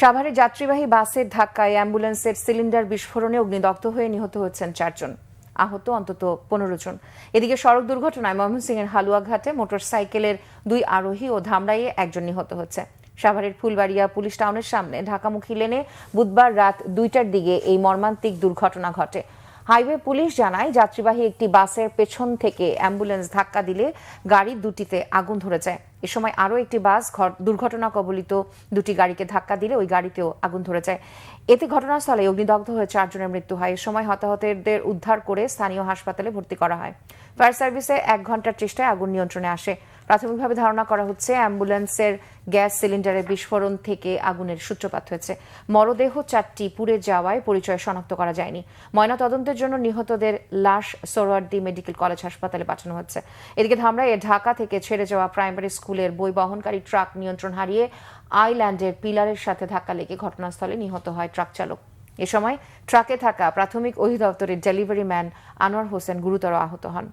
সাভারে যাত্রীবাহী বাসের ধাক্কায় অ্যাম্বুলেন্সের সিলিন্ডার বিস্ফোরণে অগ্নিদগ্ধ হয়ে নিহত হয়েছেন 4 জন, আহত অন্তত 15 জন। এদিকে সড়ক দুর্ঘটনায় ময়মনসিংহের হালুয়াঘাটে মোটরসাইকেলের 2 আরোহী ও ধামরাইয়ে একজন নিহত হয়েছে। সাভারের ফুলবাড়িয়া পুলিশ টাউনের সামনে ঢাকামুখী লেনে বুধবার রাত 2টার দিকে এই মর্মান্তিক দুর্ঘটনা ঘটে। হাইওয়ে পুলিশ জানায়, যাত্রীবাহী একটি বাসের পেছন থেকে অ্যাম্বুলেন্স ধাক্কা দিলে গাড়ি দুটিতে আগুন ধরে যায়। এ সময় আরও একটি বাস দুর্ঘটনা কবলিত দুটি গাড়িকে ধাক্কা দিলে ওই গাড়িতেও আগুন ধরে যায়। এতে ঘটনাস্থলে অগ্নিদগ্ধ হয়ে 4 জনের মৃত্যু হয়। এ সময় হতাহতদের উদ্ধার করে স্থানীয় হাসপাতালে ভর্তি করা হয়। ফায়ার সার্ভিসে 1 ঘন্টার চেষ্টায় আগুন নিয়ন্ত্রণে আসে। প্রাথমিকভাবে ধারণা করা হচ্ছে অ্যাম্বুলেন্সের গ্যাস সিলিন্ডারের বিস্ফোরণ থেকে আগুনের সূত্রপাত হয়েছে। মরদেহ 4টি পুড়ে যাওয়ায় পরিচয় শনাক্ত করা যায়নি। ময়নাতদন্তের জন্য নিহতদের লাশ সোহরাওয়ার্দী মেডিকেল কলেজ হাসপাতালে পাঠানো হচ্ছে। এদিকে ধামরাইয়ে ঢাকা থেকে ছেড়ে যাওয়া প্রাইমারি স্কুলের বই বহনকারী ট্রাক নিয়ন্ত্রণ হারিয়ে আইল্যান্ডের পিলারের সাথে ধাক্কা লেগে ঘটনাস্থলে নিহত হয় ট্রাক চালক। এ সময় ট্রাকে থাকা প্রাথমিক অধিদপ্তরের ডেলিভারি ম্যান আনোয়ার হোসেন গুরুতর আহত হন।